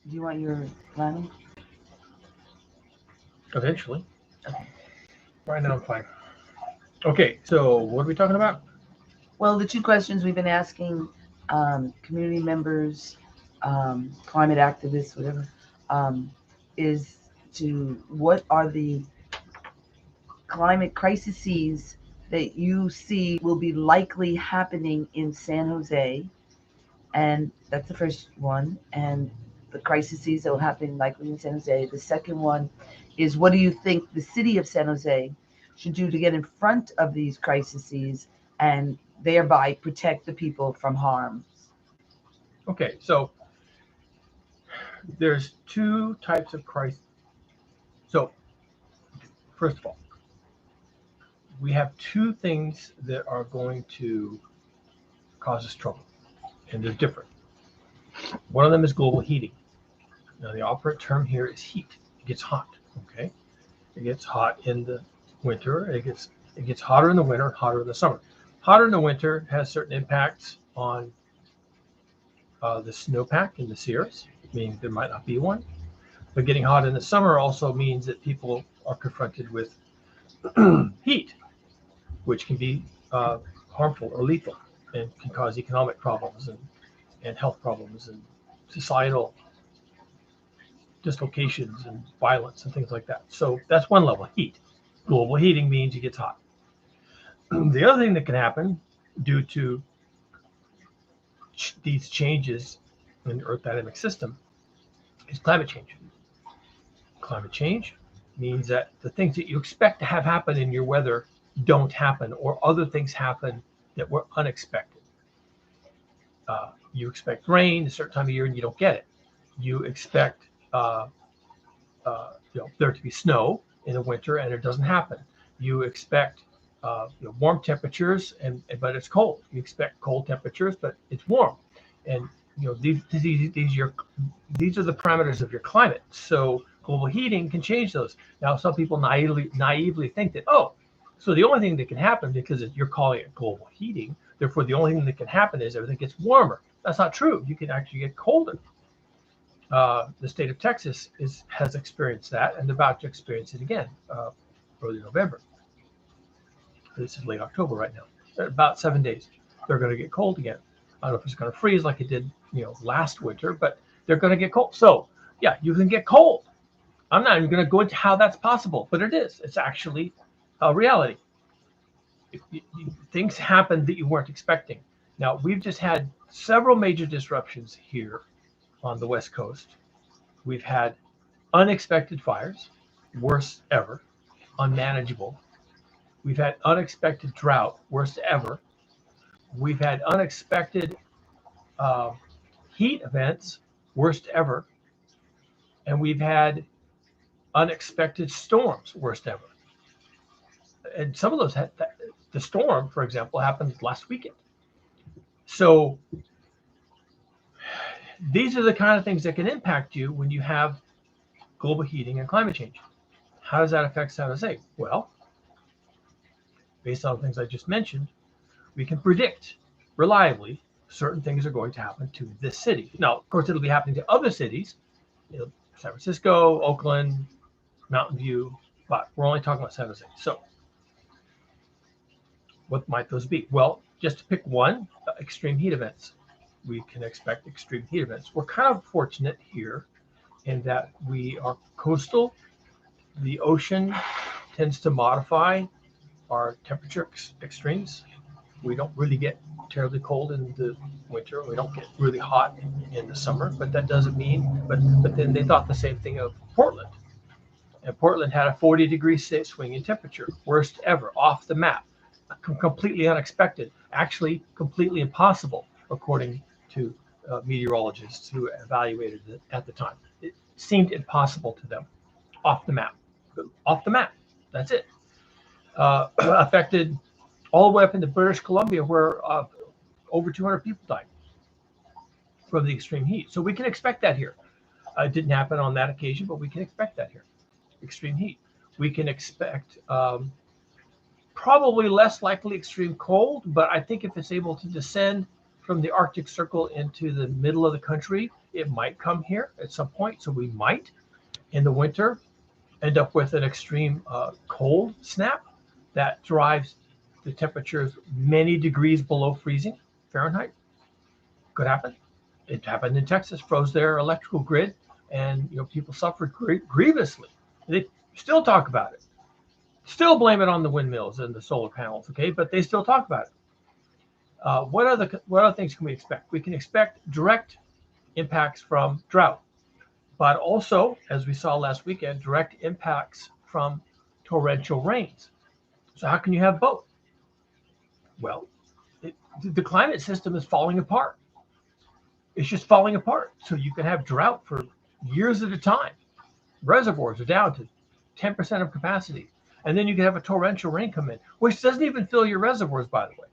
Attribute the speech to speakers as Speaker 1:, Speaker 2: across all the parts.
Speaker 1: Do you want your planning?
Speaker 2: Eventually.
Speaker 1: Okay.
Speaker 2: Right now I'm fine. Okay, so what are we talking about?
Speaker 1: Well, the two questions we've been asking community members, climate activists, whatever, um, is to what are the climate crises that you see will be likely happening in San Jose? And that's the first one. And the crises that will happen likely in San Jose. The second one is what do you think the city of San Jose should do to get in front of these crises and thereby protect the people from harm?
Speaker 2: Okay, so there's two types of crisis. So first of all, we have two things that are going to cause us trouble, and they're different. One of them is global heating. Now, the operative term here is heat. It gets hot. Okay, it gets hot in the winter. It gets hotter in the winter, hotter in the summer. Hotter in the winter has certain impacts on the snowpack in the Sierras, meaning there might not be one. But getting hot in the summer also means that people are confronted with heat, which can be harmful or lethal and can cause economic problems and health problems and societal dislocations and violence and things like that. So that's one level, heat. Global heating means it gets hot. The other thing that can happen due to these changes in the Earth dynamic system is climate change. Climate change means that the things that you expect to have happen in your weather don't happen, or other things happen that were unexpected. You expect rain a certain time of year and you don't get it. You expect there to be snow in the winter and it doesn't happen. You expect warm temperatures but it's cold. You expect cold temperatures but it's warm, and these are the parameters of your climate. So global heating can change those. Now, some people naively think that, so the only thing that can happen, because you're calling it global heating, therefore the only thing that can happen is everything gets warmer. That's not true. You can actually get colder. The state of Texas has experienced that and about to experience it again early November. This is late October right now. About 7 days, they're going to get cold again. I don't know if it's going to freeze like it did, last winter, but they're going to get cold. So yeah, you can get cold. I'm not even going to go into how that's possible, but it is. It's actually a reality. Things happen that you weren't expecting. Now, we've just had several major disruptions here on the West Coast. We've had unexpected fires, worst ever, unmanageable. We've had unexpected drought, worst ever. We've had unexpected heat events, worst ever. And we've had unexpected storms, worst ever. And some of those the storm, for example, happened last weekend. So these are the kind of things that can impact you when you have global heating and climate change. How does that affect San Jose? Well, based on the things I just mentioned, we can predict reliably certain things are going to happen to this city. Now, of course, it'll be happening to other cities, San Francisco, Oakland, Mountain View, but we're only talking about San Jose. So what might those be? Well, just to pick one, extreme heat events. We can expect extreme heat events. We're kind of fortunate here in that we are coastal. The ocean tends to modify our temperature extremes. We don't really get terribly cold in the winter. We don't get really hot in the summer, but that doesn't mean, but then they thought the same thing of Portland. And Portland had a 40-degree swing in temperature, worst ever, off the map, completely unexpected, actually completely impossible, according to meteorologists who evaluated it at the time. It seemed impossible to them, off the map. That's it. Affected all the way up into British Columbia, where over 200 people died from the extreme heat. So we can expect that here. It didn't happen on that occasion, but we can expect that here. Extreme heat. We can expect probably less likely extreme cold, but I think if it's able to descend from the Arctic Circle into the middle of the country, It might come here at some point. So we might, in the winter, end up with an extreme cold snap that drives the temperatures many degrees below freezing Fahrenheit. Could happen. It happened in Texas, froze their electrical grid, and people suffered grievously. They still talk about it, still blame it on the windmills and the solar panels. Okay, but they still talk about it. What other things can we expect? We can expect direct impacts from drought, but also, as we saw last weekend, direct impacts from torrential rains. So how can you have both? Well, the climate system is falling apart. It's just falling apart. So you can have drought for years at a time. Reservoirs are down to 10% of capacity. And then you can have a torrential rain come in, which doesn't even fill your reservoirs, by the way.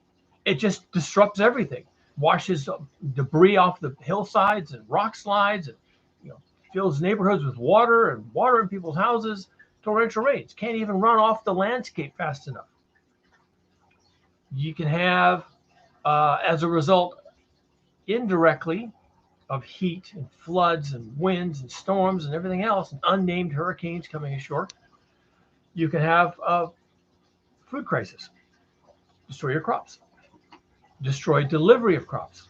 Speaker 2: It just disrupts everything, washes debris off the hillsides and rock slides, and fills neighborhoods with water and water in people's houses. Torrential rains can't even run off the landscape fast enough. You can have, as a result, indirectly, of heat and floods and winds and storms and everything else, and unnamed hurricanes coming ashore, you can have a food crisis, destroy your crops, destroy delivery of crops.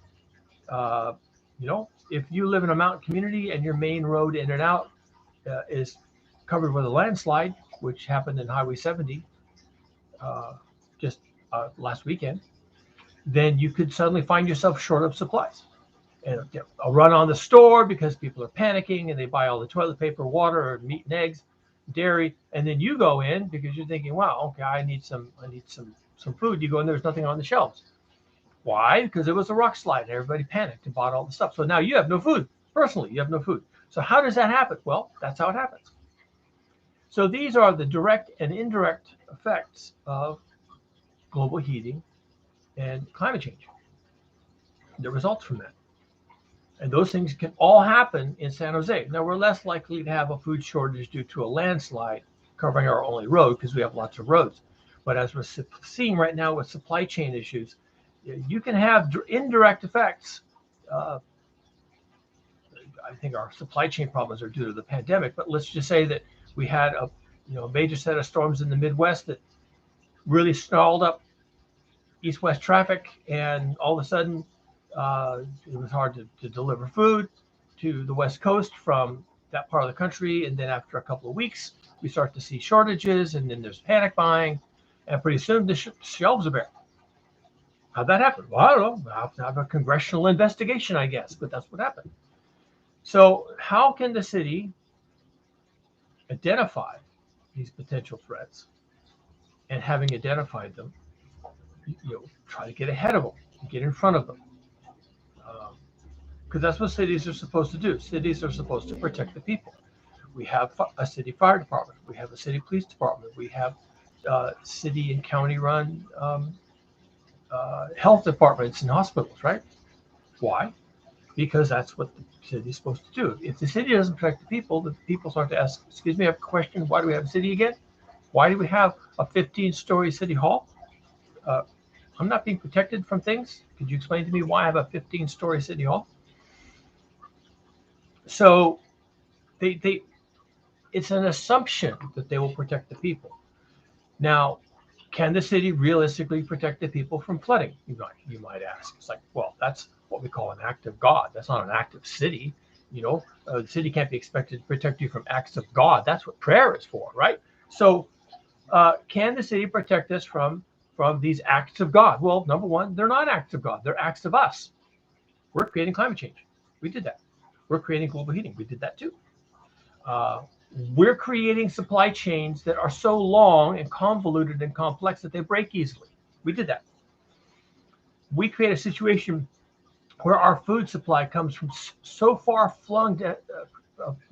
Speaker 2: If you live in a mountain community and your main road in and out is covered with a landslide, which happened in Highway 70 just last weekend, then you could suddenly find yourself short of supplies. And a run on the store because people are panicking and they buy all the toilet paper, water, or meat and eggs, dairy, and then you go in because you're thinking, wow, okay, I need some food. You go in, there's nothing on the shelves. Why? Because it was a rock slide and everybody panicked and bought all the stuff. So now you have no food. Personally, you have no food. So how does that happen? Well, that's how it happens. So these are the direct and indirect effects of global heating and climate change. The results from that. And those things can all happen in San Jose. Now, we're less likely to have a food shortage due to a landslide covering our only road because we have lots of roads. But as we're seeing right now with supply chain issues, you can have indirect effects. I think our supply chain problems are due to the pandemic, but let's just say that we had a major set of storms in the Midwest that really snarled up east-west traffic, and all of a sudden it was hard to deliver food to the West Coast from that part of the country. And then after a couple of weeks, we start to see shortages, and then there's panic buying, and pretty soon the shelves are bare. How'd that happen? Well, I don't know. I have to have a congressional investigation, I guess, but that's what happened. So how can the city identify these potential threats, and having identified them, try to get ahead of them, get in front of them? Because that's what cities are supposed to do. Cities are supposed to protect the people. We have a city fire department. We have a city police department. We have city and county run health departments and hospitals, right? Why? Because that's what the city is supposed to do. If the city doesn't protect the people start to ask, excuse me, I have a question. Why do we have a city again? Why do we have a 15-story city hall? I'm not being protected from things. Could you explain to me why I have a 15-story city hall? So it's an assumption that they will protect the people. Now, can the city realistically protect the people from flooding? You might ask. It's like, well, that's what we call an act of God. That's not an act of city. The city can't be expected to protect you from acts of God. That's what prayer is for, right? So can the city protect us from these acts of God? Well, number one, they're not acts of God. They're acts of us. We're creating climate change. We did that. We're creating global heating. We did that too. We're creating supply chains that are so long and convoluted and complex that they break easily. We did that. We create a situation where our food supply comes from so far flung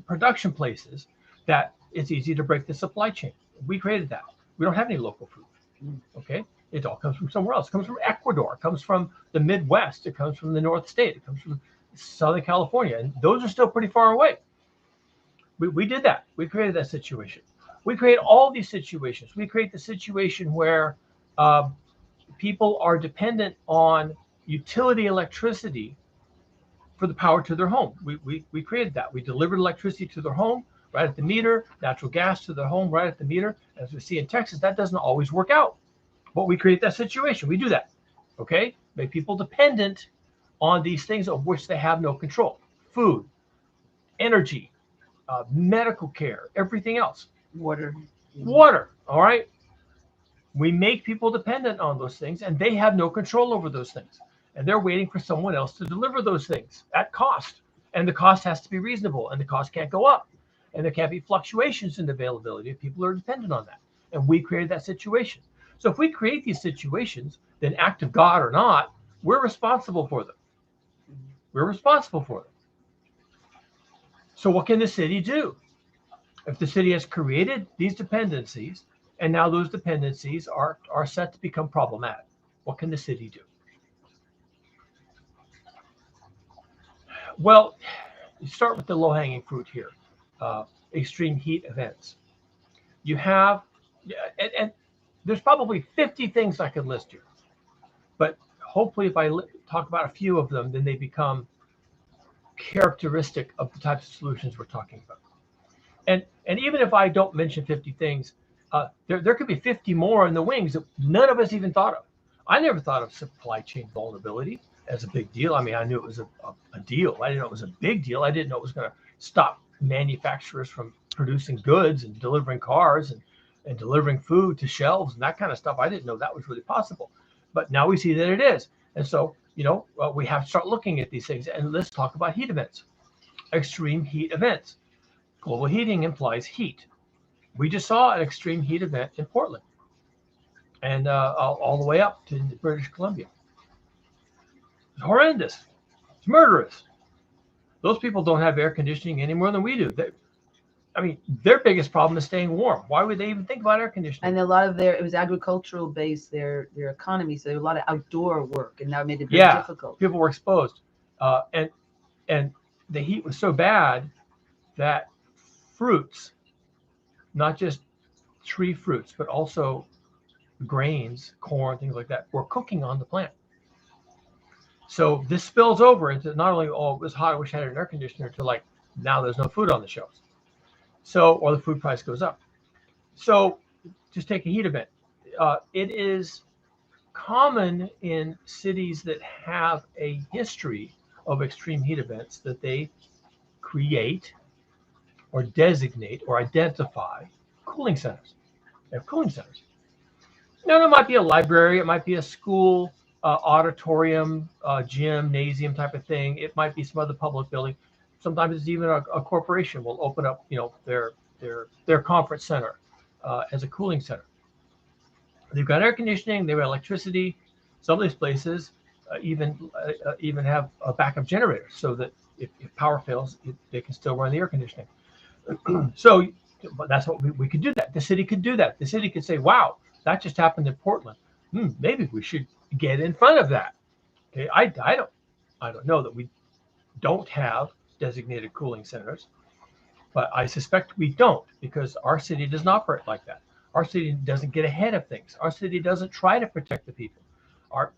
Speaker 2: production places that it's easy to break the supply chain. We created that. We don't have any local food. Okay? It all comes from somewhere else. It comes from Ecuador. It comes from the Midwest. It comes from the North State. It comes from Southern California. And those are still pretty far away. We did that. We created that situation. We create all these situations. We create the situation where people are dependent on utility electricity for the power to their home. We created that. We delivered electricity to their home right at the meter, natural gas to their home right at the meter. As we see in Texas, that doesn't always work out. But we create that situation. We do that. Okay? Make people dependent on these things of which they have no control. Food, energy, medical care, everything else.
Speaker 1: Water.
Speaker 2: Water. All right? We make people dependent on those things, and they have no control over those things. And they're waiting for someone else to deliver those things at cost. And the cost has to be reasonable, and the cost can't go up. And there can't be fluctuations in availability if people are dependent on that. And we created that situation. So if we create these situations, then act of God or not, we're responsible for them. We're responsible for them. So what can the city do? If the city has created these dependencies, and now those dependencies are set to become problematic, what can the city do? Well, you start with the low-hanging fruit here. Extreme heat events. You have, and there's probably 50 things I could list here, but hopefully if I talk about a few of them, then they become characteristic of the types of solutions we're talking about. And even if I don't mention 50 things, there could be 50 more in the wings that none of us even thought of. I never thought of supply chain vulnerability as a big deal. I mean, I knew it was a deal. I didn't know it was a big deal. I didn't know it was going to stop manufacturers from producing goods and delivering cars and delivering food to shelves and that kind of stuff. I didn't know that was really possible. But now we see that it is. And so, we have to start looking at these things. And let's talk about heat events, extreme heat events. Global heating implies heat. We just saw an extreme heat event in Portland and all the way up to British Columbia. It's horrendous. It's murderous. Those people don't have air conditioning any more than we do. Their biggest problem is staying warm. Why would they even think about air conditioning?
Speaker 1: And a lot of it was agricultural based, their economy. So there was a lot of outdoor work, and that made it very difficult.
Speaker 2: People were exposed. And the heat was so bad that fruits, not just tree fruits, but also grains, corn, things like that, were cooking on the plant. So this spills over into not only, oh, it was hot, I wish I had an air conditioner, to like, now there's no food on the shelves. So, or the food price goes up. So just take a heat event. It is common in cities that have a history of extreme heat events that they create or designate or identify cooling centers. They have cooling centers. Now, it might be a library, it might be a school, auditorium, gymnasium type of thing. It might be some other public building. Sometimes it's even a corporation will open up, their conference center as a cooling center. They've got air conditioning, they've got electricity. Some of these places even have a backup generator so that if power fails, they can still run the air conditioning. So that's what we could do that. The city could do that. The city could say, wow, that just happened in Portland. Maybe we should get in front of that. Okay, I don't know that we don't have designated cooling centers, but I suspect we don't, because our city doesn't operate like that. Our city doesn't get ahead of things. Our city doesn't try to protect the people.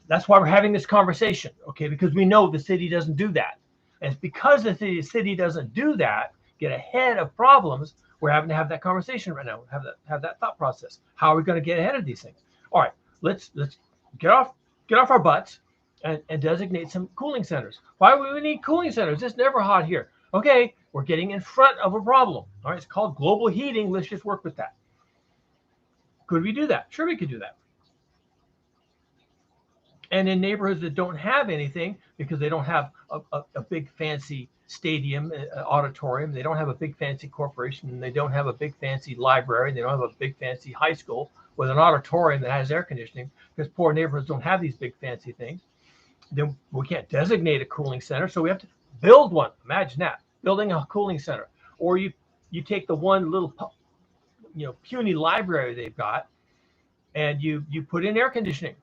Speaker 2: That's why we're having this conversation, okay? Because we know the city doesn't do that. And it's because the city doesn't do that, get ahead of problems, we're having to have that conversation right now. Have that thought process. How are we going to get ahead of these things? All right, let's get off our butts and designate some cooling centers. Why would we need cooling centers? It's never hot here. Okay, we're getting in front of a problem. All right, it's called global heating. Let's just work with that. Could we do that? Sure, we could do that. And in neighborhoods that don't have anything, because they don't have a big fancy stadium, auditorium, they don't have a big fancy corporation, and they don't have a big fancy library, they don't have a big fancy high school with an auditorium that has air conditioning, because poor neighborhoods don't have these big fancy things, then we can't designate a cooling center, so we have to build one. Imagine that, building a cooling center. Or you take the one little puny library they've got, and you put in air conditioning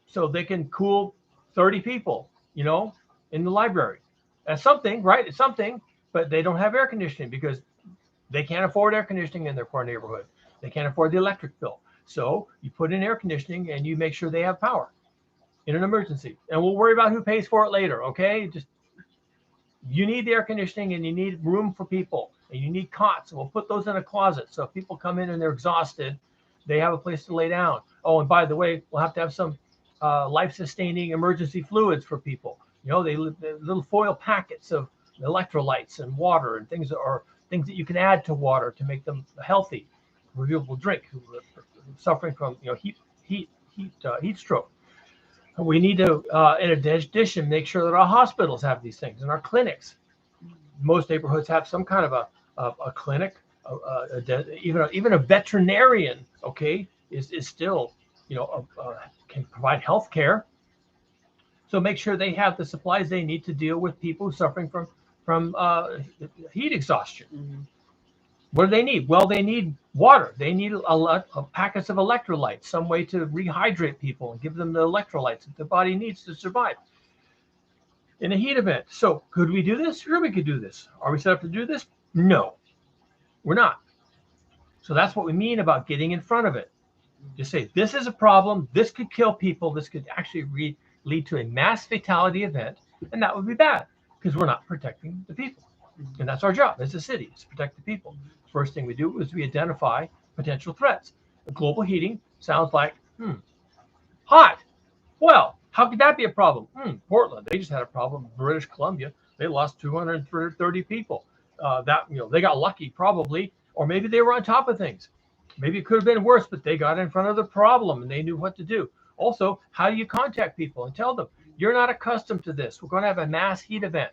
Speaker 2: so they can cool 30 people, in the library. That's something, right? It's something, but they don't have air conditioning because they can't afford air conditioning in their poor neighborhood. They can't afford the electric bill. So you put in air conditioning and you make sure they have power in an emergency. And we'll worry about who pays for it later, okay? You need the air conditioning and you need room for people and you need cots. And we'll put those in a closet. So if people come in and they're exhausted, they have a place to lay down. Oh, and by the way, we'll have to have some life-sustaining emergency fluids for people. They little foil packets of electrolytes and water and things that you can add to water to make them healthy, renewable drink. Who are suffering from heat stroke. We need to, in addition, make sure that our hospitals have these things and our clinics. Most neighborhoods have some kind of a clinic, even a veterinarian. Okay, is still can provide health care. So make sure they have the supplies they need to deal with people suffering from heat exhaustion.
Speaker 1: Mm-hmm.
Speaker 2: What do they need? Well, they need water. They need a packets of electrolytes, some way to rehydrate people and give them the electrolytes that the body needs to survive in a heat event. So could we do this? Sure, we could do this. Are we set up to do this? No, we're not. So that's what we mean about getting in front of it. Just say, this is a problem. This could kill people. This could actually lead to a mass fatality event. And that would be bad because we're not protecting the people. And that's our job as a city, is to protect the people. First thing we do is we identify potential threats. Global heating sounds like, hot. Well, how could that be a problem? Portland, they just had a problem. British Columbia, they lost 230 people. They got lucky probably, or maybe they were on top of things. Maybe it could have been worse, but they got in front of the problem and they knew what to do. Also, how do you contact people and tell them, you're not accustomed to this. We're going to have a mass heat event.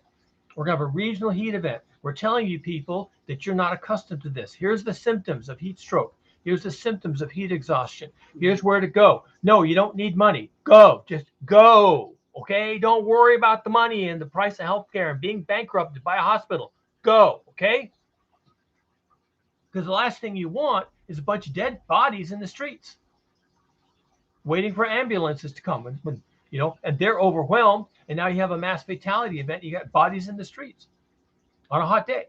Speaker 2: We're going to have a regional heat event. We're telling you people that you're not accustomed to this. Here's the symptoms of heat stroke. Here's the symptoms of heat exhaustion. Here's where to go. No, you don't need money. Go. Just go. Okay? Don't worry about the money and the price of healthcare and being bankrupt to buy a hospital. Go. Okay? Because the last thing you want is a bunch of dead bodies in the streets waiting for ambulances to come. And they're overwhelmed. And now you have a mass fatality event. You got bodies in the streets on a hot day.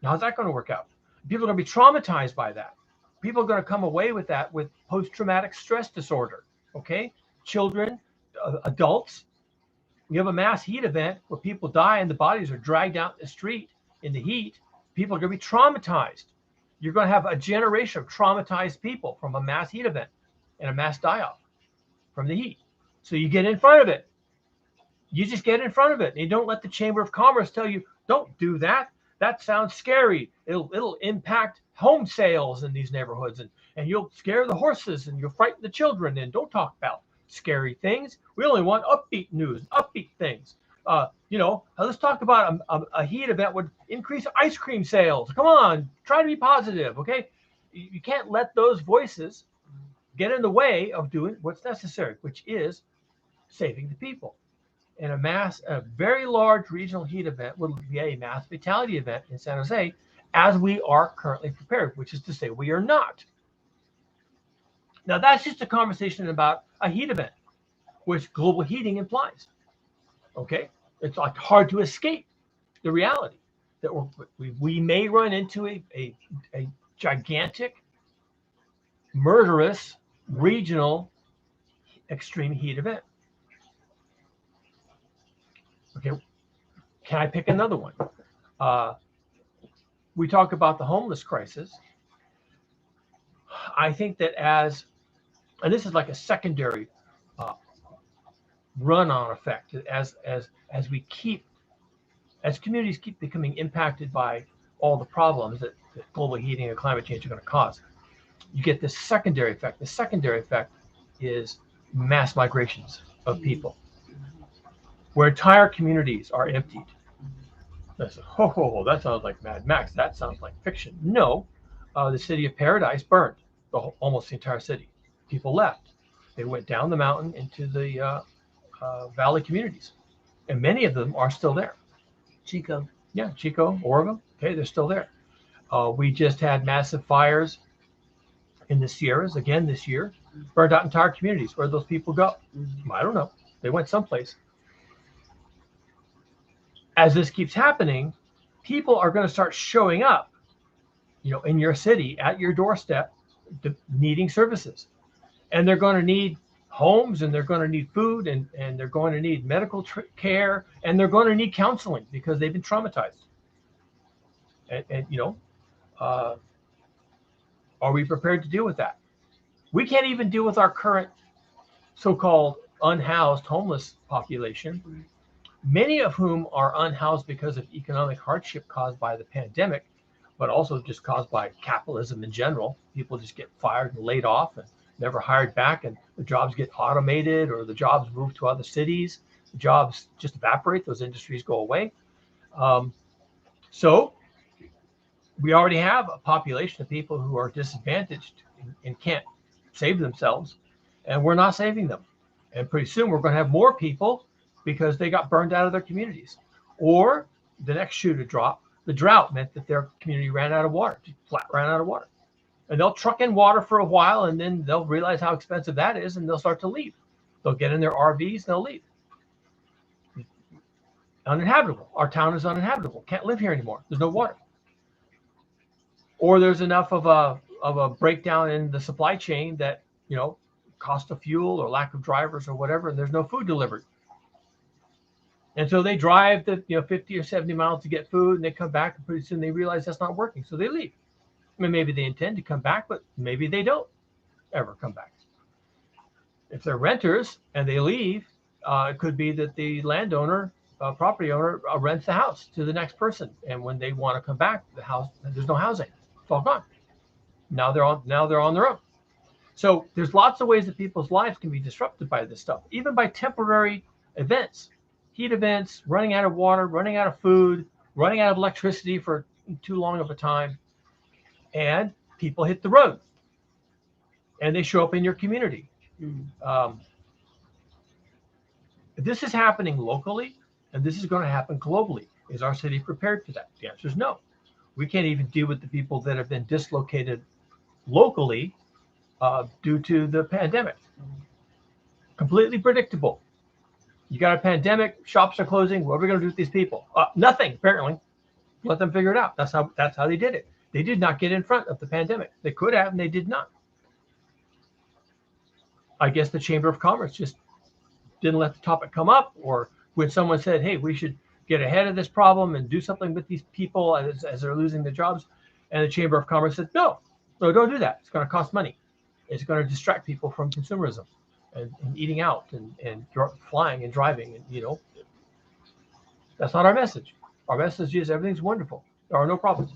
Speaker 2: Now, how's that going to work out? People are going to be traumatized by that. People are going to come away with that with post-traumatic stress disorder. Okay? Children, adults. You have a mass heat event where people die and the bodies are dragged out in the street in the heat. People are going to be traumatized. You're going to have a generation of traumatized people from a mass heat event and a mass die-off from the heat. So you get in front of it. You just get in front of it. And you don't let the Chamber of Commerce tell you, don't do that. That sounds scary. It'll impact home sales in these neighborhoods, and you'll scare the horses and you'll frighten the children. And don't talk about scary things. We only want upbeat news, upbeat things. Let's talk about a heat event would increase ice cream sales. Come on, try to be positive, okay? You can't let those voices get in the way of doing what's necessary, which is saving the people. And a very large regional heat event would be a mass fatality event in San Jose, as we are currently prepared, which is to say we are not. Now, that's just a conversation about a heat event, which global heating implies. Okay? It's like hard to escape the reality that we may run into a gigantic, murderous, regional extreme heat event. Okay, can I pick another one? We talk about the homeless crisis. I think that and this is like a secondary run-on effect, as communities keep becoming impacted by all the problems that global heating and climate change are going to cause. You get this secondary effect. The secondary effect is mass migrations of people, where entire communities are emptied. That sounds like Mad Max. That sounds like fiction. No, the city of Paradise burned, almost the entire city. People left. They went down the mountain into the valley communities, and many of them are still there.
Speaker 1: Chico,
Speaker 2: Oregon. Okay, they're still there. We just had massive fires in the Sierras again this year, burned out entire communities. Where those people go? I don't know. They went someplace. As this keeps happening, people are going to start showing up, in your city, at your doorstep, needing services. And they're going to need homes, and they're going to need food, and they're going to need medical care, and they're going to need counseling because they've been traumatized. And uh, are we prepared to deal with that? We can't even deal with our current so-called unhoused homeless population, many of whom are unhoused because of economic hardship caused by the pandemic, but also just caused by capitalism in general. People just get fired and laid off and never hired back, and the jobs get automated or the jobs move to other cities. The jobs just evaporate. Those industries go away. Um, so we already have a population of people who are disadvantaged and can't save themselves, and we're not saving them. And pretty soon we're going to have more people because they got burned out of their communities. Or the next shoe to drop, the drought meant that their community ran out of water, flat ran out of water. And they'll truck in water for a while, and then they'll realize how expensive that is, and they'll start to leave. They'll get in their RVs and they'll leave. Uninhabitable. Our town is uninhabitable. Can't live here anymore. There's no water. Or there's enough of a breakdown in the supply chain that, cost of fuel or lack of drivers or whatever, and there's no food delivered. And so they drive the 50 or 70 miles to get food, and they come back, and pretty soon they realize that's not working, so they leave. I mean, maybe they intend to come back, but maybe they don't ever come back. If they're renters and they leave, it could be that the landowner, property owner, rents the house to the next person, and when they want to come back, the house, there's no housing. It's all gone. Now they're on their own. So there's lots of ways that people's lives can be disrupted by this stuff, even by temporary events, heat events, running out of water, running out of food, running out of electricity for too long of a time. And people hit the road and they show up in your community. This is happening locally, and this is going to happen globally. Is our city prepared for that? The answer is no. We can't even deal with the people that have been dislocated locally due to the pandemic. Completely predictable. You got a pandemic, shops are closing. What are we going to do with these people? Nothing, apparently. Let them figure it out. That's how they did it. They did not get in front of the pandemic. They could have, and they did not. I guess the Chamber of Commerce just didn't let the topic come up, or when someone said, hey, we should get ahead of this problem and do something with these people as they're losing their jobs. And the Chamber of Commerce said, no, don't do that. It's going to cost money. It's going to distract people from consumerism and eating out and flying and driving. And, that's not our message. Our message is everything's wonderful. There are no problems.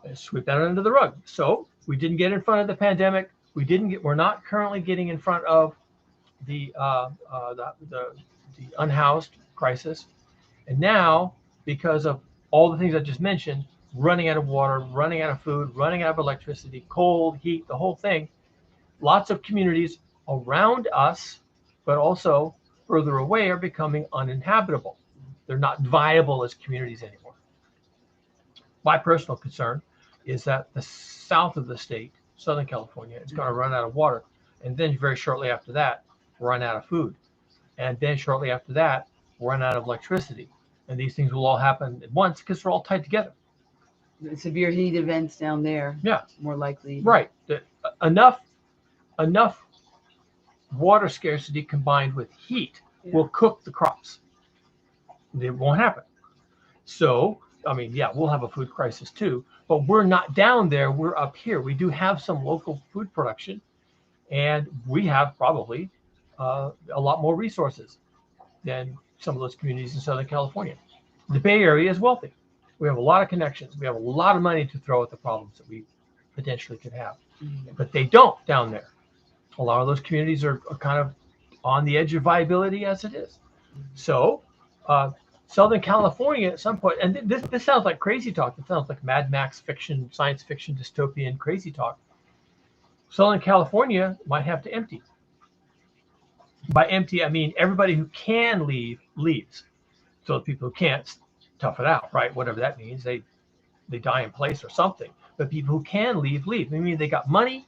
Speaker 2: And sweep that under the rug. So we didn't get in front of the pandemic. We're not currently getting in front of the unhoused crisis. And now, because of all the things I just mentioned, running out of water, running out of food, running out of electricity, cold, heat, the whole thing, lots of communities around us, but also further away, are becoming uninhabitable. They're not viable as communities anymore. My personal concern is that the south of the state, Southern California, is going to run out of water. And then very shortly after that, run out of food. And then shortly after that, run out of electricity. And these things will all happen at once because they're all tied together.
Speaker 1: The severe heat events down there.
Speaker 2: Yeah.
Speaker 1: More likely.
Speaker 2: Right. Enough water scarcity combined with heat will cook the crops. It won't happen. So, I mean, we'll have a food crisis too, but we're not down there. We're up here. We do have some local food production, and we have probably a lot more resources than some of those communities in Southern California. The Bay Area is wealthy. We have a lot of connections. We have a lot of money to throw at the problems that we potentially could have, but they don't down there. A lot of those communities are kind of on the edge of viability as it is. So Southern California at some point, and this sounds like crazy talk. It sounds like Mad Max fiction, science fiction, dystopian crazy talk. Southern California might have to empty. By empty, I mean everybody who can leave leaves. So the people who can't, tough it out, right? Whatever that means, they die in place or something. But people who can leave. I mean, they got money,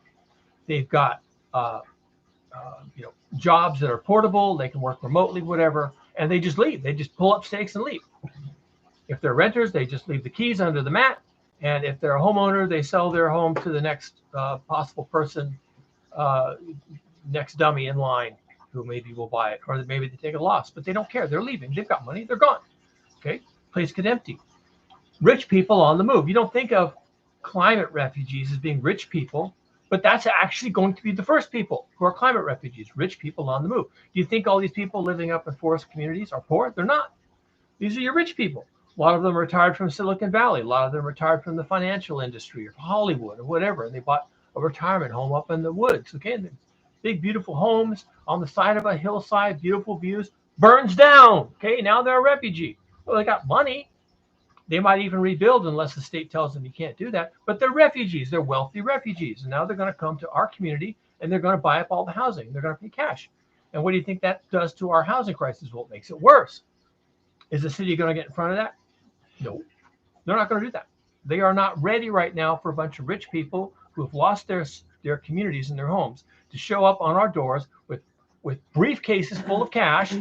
Speaker 2: they've got jobs that are portable, they can work remotely, whatever, and they just leave. They just pull up stakes and leave. If they're renters, they just leave the keys under the mat, and if they're a homeowner, they sell their home to the next possible person next dummy in line who maybe will buy it, or maybe they take a loss, but they don't care. They're leaving. They've got money. They're gone. Okay, place get empty. Rich people on the move. You don't think of climate refugees as being rich people, but that's actually going to be the first people who are climate refugees, rich people on the move. Do you think all these people living up in forest communities are poor? They're not. These are your rich people. A lot of them retired from Silicon Valley. A lot of them retired from the financial industry or Hollywood or whatever. And they bought a retirement home up in the woods. Okay, and big, beautiful homes on the side of a hillside, beautiful views, burns down. Okay, now they're a refugee. Well, they got money. They might even rebuild unless the state tells them you can't do that. But they're refugees. They're wealthy refugees. And now they're going to come to our community and they're going to buy up all the housing. They're going to pay cash. And what do you think that does to our housing crisis? Well, it makes it worse. Is the city going to get in front of that? No, they're not going to do that. They are not ready right now for a bunch of rich people who have lost their communities and their homes to show up on our doors with briefcases full of cash,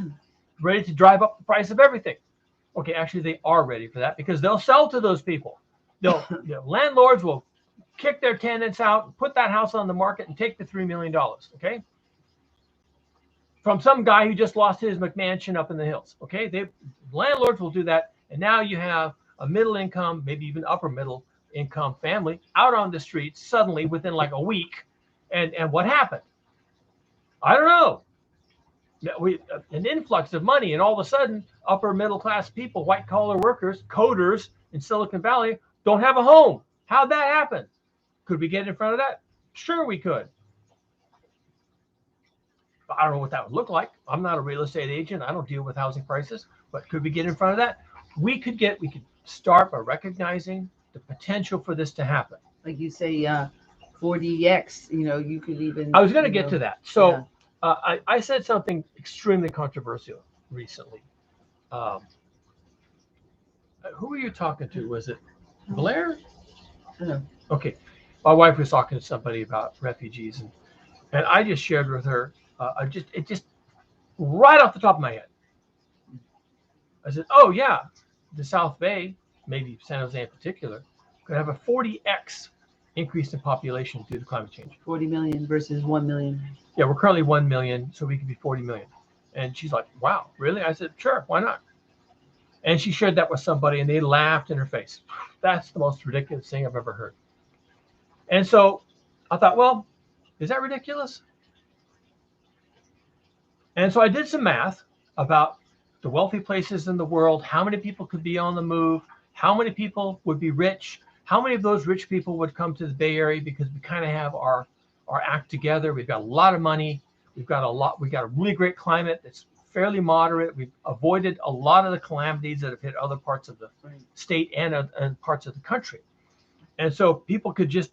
Speaker 2: ready to drive up the price of everything. Okay, actually, they are ready for that because they'll sell to those people. Landlords will kick their tenants out, put that house on the market, and take the $3 million. Okay, from some guy who just lost his McMansion up in the hills. Okay, landlords will do that, and now you have a middle income, maybe even upper middle income family out on the streets suddenly within like a week. And what happened? I don't know. An influx of money, and all of a sudden, upper middle class people, white collar workers, coders in Silicon Valley don't have a home. How'd that happen? Could we get in front of that? Sure, we could. I don't know what that would look like. I'm not a real estate agent. I don't deal with housing prices, but could we get in front of that? We could start by recognizing the potential for this to happen.
Speaker 1: Like you say, 40x, you could even.
Speaker 2: I was going to get to that. So. Yeah. I said something extremely controversial recently. Who were you talking to? Was it Blair?
Speaker 1: No.
Speaker 2: Okay. My wife was talking to somebody about refugees, and I just shared with her, it just right off the top of my head. I said, oh, yeah, the South Bay, maybe San Jose in particular, could have a 40x increase in population due to climate change.
Speaker 1: 40 million versus 1 million.
Speaker 2: Yeah, we're currently 1 million, so we could be 40 million. And she's like, wow, really? I said, sure, why not? And she shared that with somebody, and they laughed in her face. That's the most ridiculous thing I've ever heard. And so I thought, well, is that ridiculous? And so I did some math about the wealthy places in the world, how many people could be on the move, how many people would be rich, how many of those rich people would come to the Bay Area because we kind of have our act together. We've got a lot of money. We've got a really great climate that's fairly moderate. We've avoided a lot of the calamities that have hit other parts of the state and parts of the country. And so people could just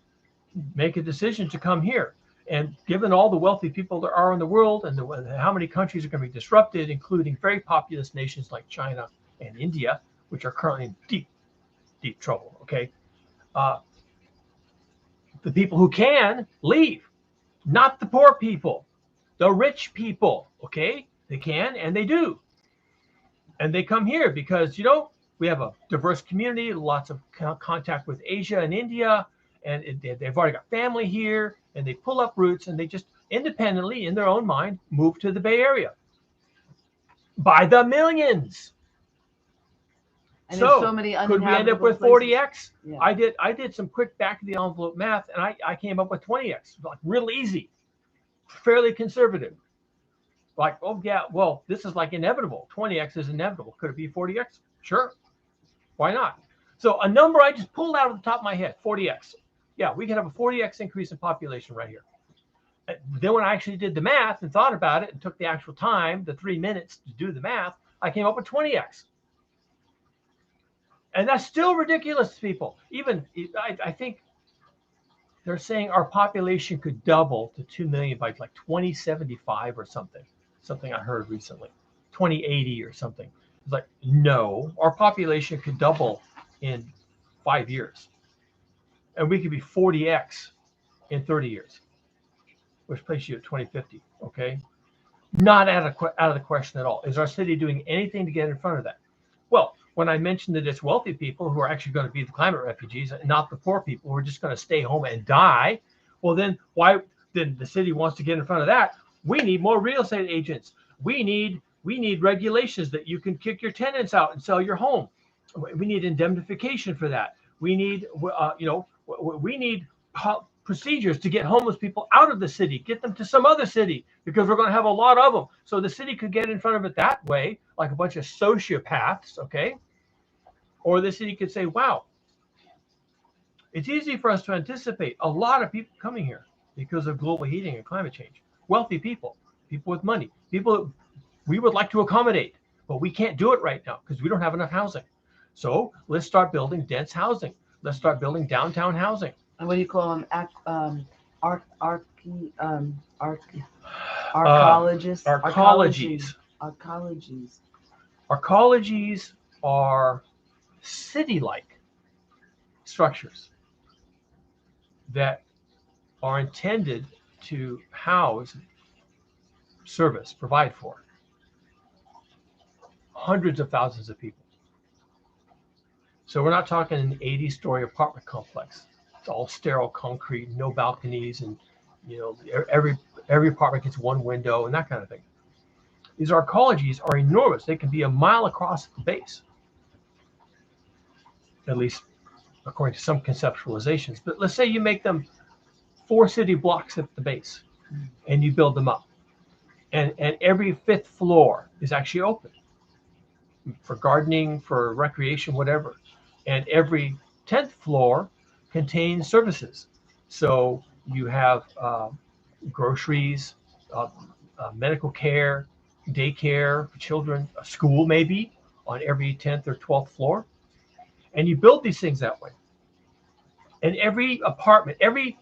Speaker 2: make a decision to come here. And given all the wealthy people there are in the world and how many countries are going to be disrupted, including very populous nations like China and India, which are currently in deep, deep trouble. Okay. The people who can leave, not the poor people, the rich people. Okay, they can and they do, and they come here because we have a diverse community, lots of contact with Asia and India, and they've already got family here, and they pull up roots and they just independently, in their own mind, move to the Bay Area by the millions.
Speaker 1: And
Speaker 2: so
Speaker 1: many
Speaker 2: could we end up with 40x?
Speaker 1: Yeah.
Speaker 2: I did some quick back of the envelope math, and I came up with 20x, like real easy, fairly conservative. Like, oh yeah, well, this is like inevitable. 20x is inevitable. Could it be 40x? Sure. Why not? So a number I just pulled out of the top of my head, 40x. Yeah, we can have a 40x increase in population right here. And then when I actually did the math and thought about it and took the actual time, the 3 minutes to do the math, I came up with 20x. And that's still ridiculous to people. Even I think they're saying our population could double to 2 million by like 2075 or something. Something I heard recently, 2080 or something. It's like, no, our population could double in 5 years. And we could be 40x in 30 years, which places you at 2050, okay? Not out of the question at all. Is our city doing anything to get in front of that? Well, when I mentioned that it's wealthy people who are actually going to be the climate refugees and not the poor people who are just going to stay home and die, well, then why then the city wants to get in front of that. We need more real estate agents. We need regulations that you can kick your tenants out and sell your home. We need indemnification for that. We need we need procedures to get homeless people out of the city, get them to some other city, because we're going to have a lot of them. So the city could get in front of it that way, like a bunch of sociopaths, okay? Or the city could say, wow, it's easy for us to anticipate a lot of people coming here because of global heating and climate change. Wealthy people, people with money, people that we would like to accommodate, but we can't do it right now because we don't have enough housing. So let's start building dense housing. Let's start building downtown housing.
Speaker 1: And what do you call them? Archaeologists?
Speaker 2: Arcologies.
Speaker 1: Arcologies.
Speaker 2: Arcologies are city-like structures that are intended to house, service, provide for hundreds of thousands of people. So we're not talking an 80-story apartment complex. It's all sterile concrete, no balconies, and every apartment gets one window and that kind of thing. These arcologies are enormous. They can be a mile across at the base, at least according to some conceptualizations. But let's say you make them 4 city blocks at the base and you build them up. And every 5th floor is actually open for gardening, for recreation, whatever. And every 10th floor contains services. So you have groceries, medical care, daycare for children, a school maybe on every 10th or 12th floor. And you build these things that way. And every apartment, every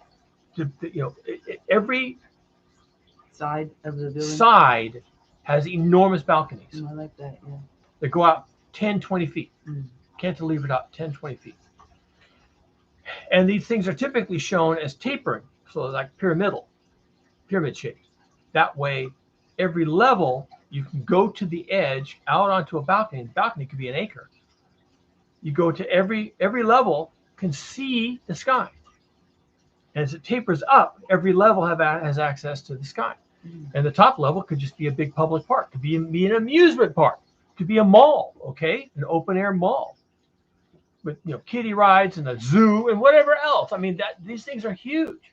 Speaker 1: side of the building
Speaker 2: side has enormous balconies.
Speaker 1: I like that, yeah.
Speaker 2: They go out 10, 20 feet. Cantilevered out 10, 20 feet. And these things are typically shown as tapering, so like pyramid shape. That way, every level, you can go to the edge out onto a balcony. The balcony could be an acre. You go to every level, can see the sky. And as it tapers up, every level has access to the sky. And the top level could just be a big public park. Could be an amusement park. Could be a mall, okay? An open air mall with kiddie rides and a zoo and whatever else. I mean, these things are huge.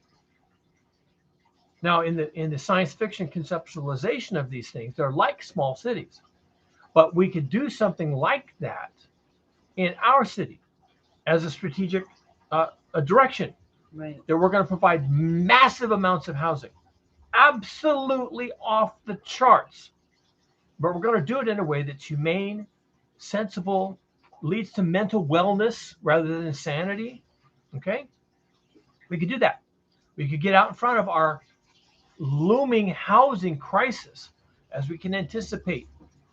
Speaker 2: Now, in the science fiction conceptualization of these things, they're like small cities. But we could do something like that in our city as a strategic a direction.
Speaker 1: Right.
Speaker 2: That we're going to provide massive amounts of housing, absolutely off the charts. But we're going to do it in a way that's humane, sensible, leads to mental wellness rather than insanity. Okay? We could do that. We could get out in front of our looming housing crisis, as we can anticipate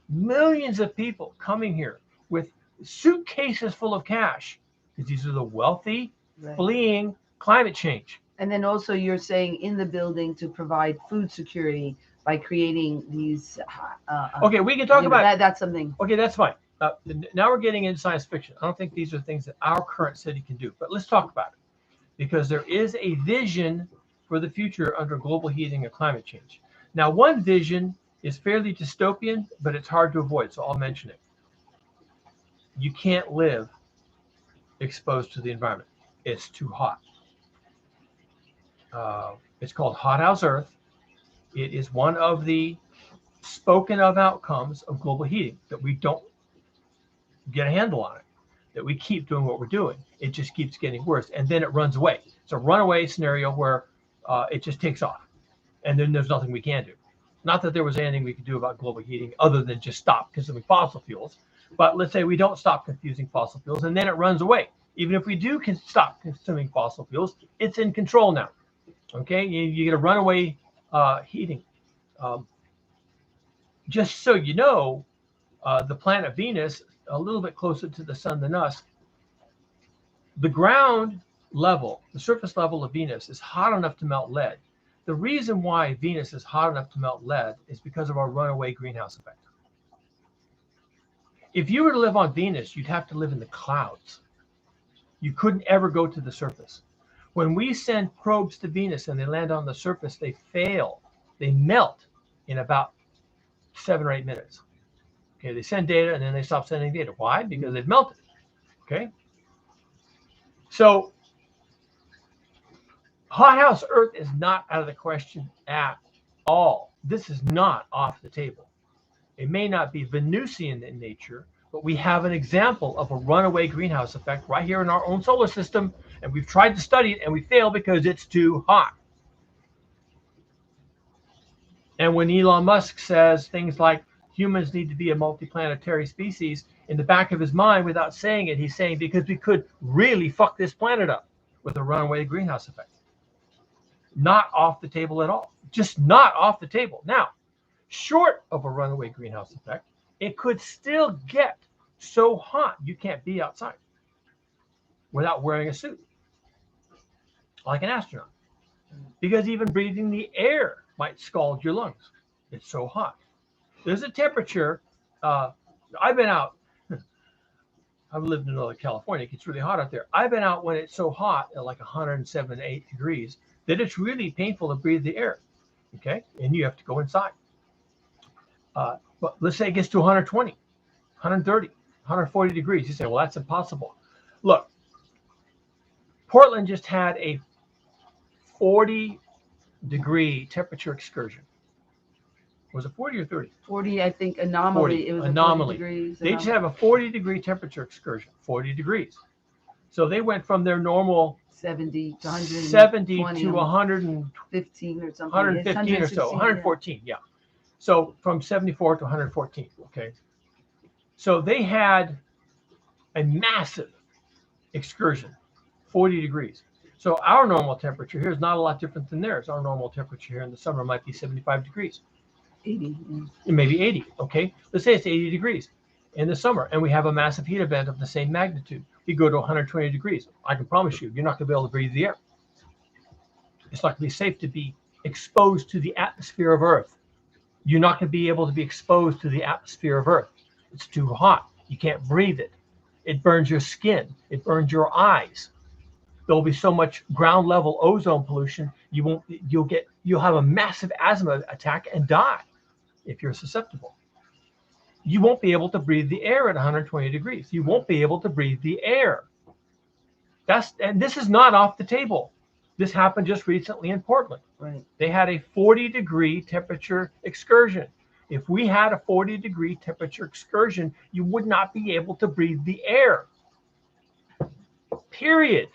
Speaker 2: millions of people coming here with suitcases full of cash, because these are the wealthy fleeing climate change.
Speaker 1: And then also you're saying in the building to provide food security by creating these.
Speaker 2: Okay, we can talk about
Speaker 1: that. That's something.
Speaker 2: Okay, that's fine. Now we're getting into science fiction. I don't think these are things that our current city can do, but let's talk about it, because there is a vision for the future under global heating and climate change. Now, one vision is fairly dystopian, but it's hard to avoid, so I'll mention it. You can't live exposed to the environment. It's too hot. It's called Hothouse Earth. It is one of the spoken of outcomes of global heating, that we don't get a handle on it, that we keep doing what we're doing. It just keeps getting worse, and then it runs away. It's a runaway scenario where it just takes off, and then there's nothing we can do. Not that there was anything we could do about global heating other than just stop consuming fossil fuels, but let's say we don't stop consuming fossil fuels, and then it runs away. Even if we do stop consuming fossil fuels, it's in control now. Okay, you get a runaway heating. Just so you know, the planet Venus, a little bit closer to the sun than us, the ground level, the surface level of Venus is hot enough to melt lead. The reason why Venus is hot enough to melt lead is because of our runaway greenhouse effect. If you were to live on Venus, you'd have to live in the clouds. You couldn't ever go to the surface. When we send probes to Venus and they land on the surface, they fail. They melt in about 7 or 8 minutes. Okay, they send data and then they stop sending data. Why? Because they've melted. Okay. So hothouse Earth is not out of the question at all. This is not off the table. It may not be Venusian in nature, but we have an example of a runaway greenhouse effect right here in our own solar system, and we've tried to study it and we fail because it's too hot. And when Elon Musk says things like humans need to be a multiplanetary species, in the back of his mind, without saying it, he's saying because we could really fuck this planet up with a runaway greenhouse effect. Not off the table at all. Just not off the table. Now, short of a runaway greenhouse effect, it could still get so hot you can't be outside without wearing a suit, like an astronaut. Because even breathing the air might scald your lungs. It's so hot. There's a temperature. I've been out. I've lived in Northern California. It gets really hot out there. I've been out when it's so hot at like 107, 8 degrees that it's really painful to breathe the air. Okay, and you have to go inside. But let's say it gets to 120, 130, 140 degrees. You say, well, that's impossible. Look, Portland just had a 40-degree temperature excursion. Was it 40 or 30?
Speaker 1: 40, I think, anomaly.
Speaker 2: 40,
Speaker 1: It was
Speaker 2: anomaly.
Speaker 1: 40 degrees.
Speaker 2: They just have a 40-degree temperature excursion, 40 degrees. So they went from their normal
Speaker 1: 70 to
Speaker 2: 70 to
Speaker 1: 115 or something.
Speaker 2: 115 or so, 114, yeah. So from 74 to 114, okay. So they had a massive excursion, 40 degrees. So our normal temperature here is not a lot different than theirs. Our normal temperature here in the summer might be 75 degrees.
Speaker 1: 80.
Speaker 2: Maybe 80, okay. Let's say it's 80 degrees in the summer, and we have a massive heat event of the same magnitude. You go to 120 degrees. I can promise you, you're not going to be able to breathe the air. It's not going to be safe to be exposed to the atmosphere of Earth. You're not going to be able to be exposed to the atmosphere of Earth. It's too hot. You can't breathe it. It burns your skin. It burns your eyes. There'll be so much ground level ozone pollution. You'll have a massive asthma attack and die if you're susceptible. You won't be able to breathe the air at 120 degrees. You won't be able to breathe the air. And this is not off the table. This happened just recently in Portland.
Speaker 1: Right.
Speaker 2: They had a 40-degree temperature excursion. If we had a 40-degree temperature excursion, you would not be able to breathe the air. Period.